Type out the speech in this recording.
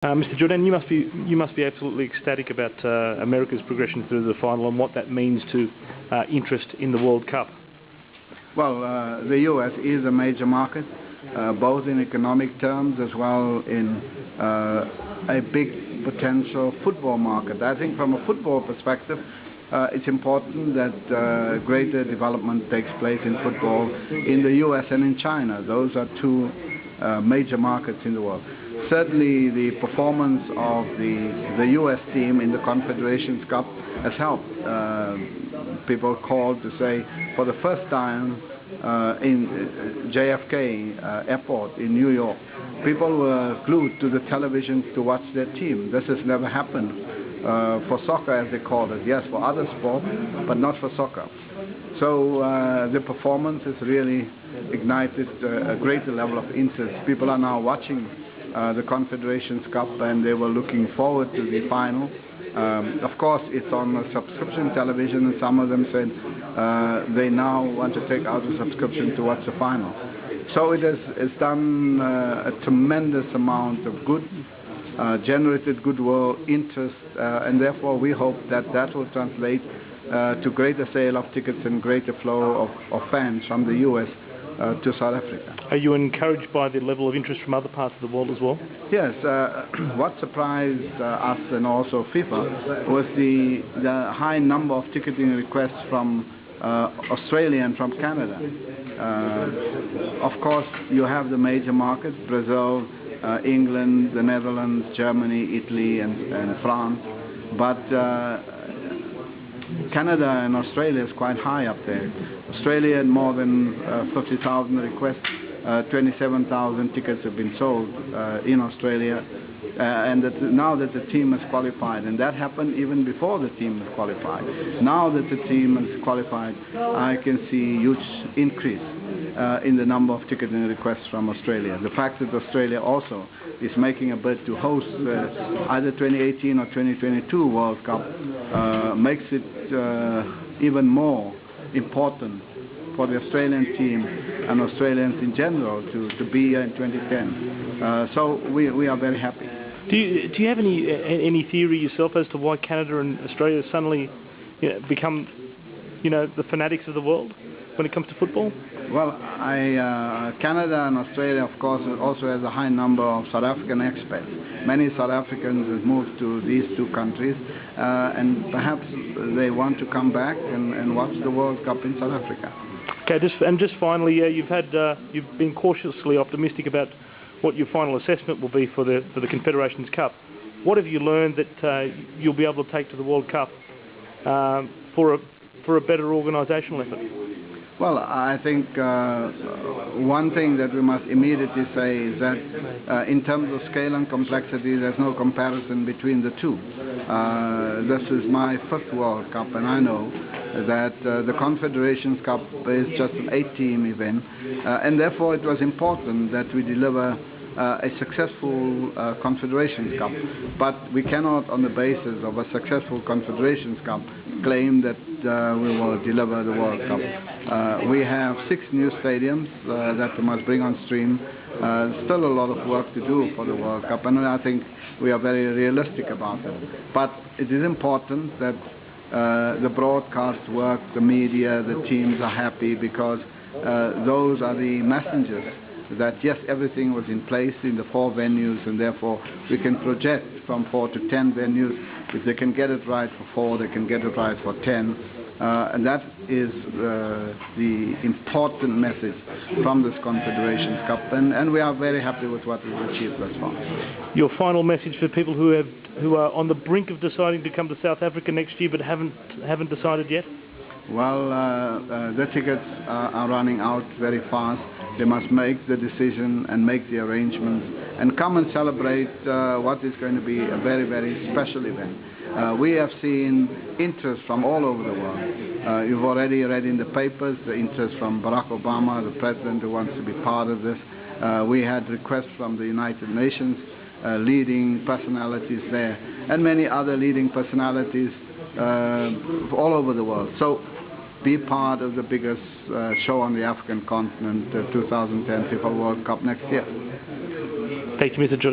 Mr. Jordaan, you must be absolutely ecstatic about America's progression through the final and what that means to interest in the World Cup. Well, the US is a major market, both in economic terms as well in a big potential football market. I think from a football perspective, it's important that greater development takes place in football in the US and in China. Those are two major markets in the world. Certainly the performance of the US team in the Confederations Cup has helped. People called to say for the first time in JFK airport in New York, people were glued to the television to watch their team. This has never happened for soccer, as they call it. Yes, for other sports, but not for soccer. So the performance has really ignited a greater level of interest. People are now watching the Confederations Cup, and they were looking forward to the final. Of course, it's on a subscription television, and some of them said they now want to take out a subscription to watch the final. So it has done a tremendous amount of good, generated goodwill, interest, and therefore we hope that that will translate to greater sale of tickets and greater flow of fans from the US to South Africa. Are you encouraged by the level of interest from other parts of the world as well? Yes. What surprised us and also FIFA was the high number of ticketing requests from Australia and from Canada. Of course, you have the major markets, Brazil, England, the Netherlands, Germany, Italy, and France. But Canada and Australia is quite high up there. Australia had more than 50,000 requests. 27,000 tickets have been sold in Australia, and now that the team has qualified, and that happened even before the team has qualified. Now that the team has qualified, I can see a huge increase in the number of ticketing requests from Australia. The fact that Australia also is making a bid to host either 2018 or 2022 World Cup makes it even more important for the Australian team and Australians in general to be here in 2010. So we are very happy. Do you have any theory yourself as to why Canada and Australia suddenly become the fanatics of the world when it comes to football? Well, Canada and Australia, of course, also has a high number of South African expats. Many South Africans have moved to these two countries, and perhaps they want to come back and watch the World Cup in South Africa. Okay, just finally, you've been cautiously optimistic about what your final assessment will be for the Confederations Cup. What have you learned that you'll be able to take to the World Cup for a better organisational effort? Well, I think one thing that we must immediately say is that in terms of scale and complexity, there's no comparison between the two. This is my fifth World Cup, and I know that the Confederations Cup is just an 8-team event, and therefore it was important that we deliver a successful Confederations Cup. But we cannot, on the basis of a successful Confederations Cup, claim that we will deliver the World Cup. We have 6 new stadiums that we must bring on stream. Still a lot of work to do for the World Cup, and I think we are very realistic about it. But it is important that the broadcast work, the media, the teams are happy, because those are the messengers that yes, everything was in place in the 4 venues, and therefore we can project from 4 to 10 venues. If they can get it right for 4, they can get it right for 10. And that is the important message from this Confederations Cup, and we are very happy with what we've achieved thus far. Your final message for people who are on the brink of deciding to come to South Africa next year but haven't decided yet? Well, the tickets are running out very fast. They must make the decision and make the arrangements and come and celebrate what is going to be a very, very special event. We have seen interest from all over the world. You've already read in the papers the interest from Barack Obama, the president, who wants to be part of this. We had requests from the United Nations, leading personalities there, and many other leading personalities all over the world. So be part of the biggest show on the African continent, 2010 FIFA World Cup next year. Thank you, Mr. Jordaan.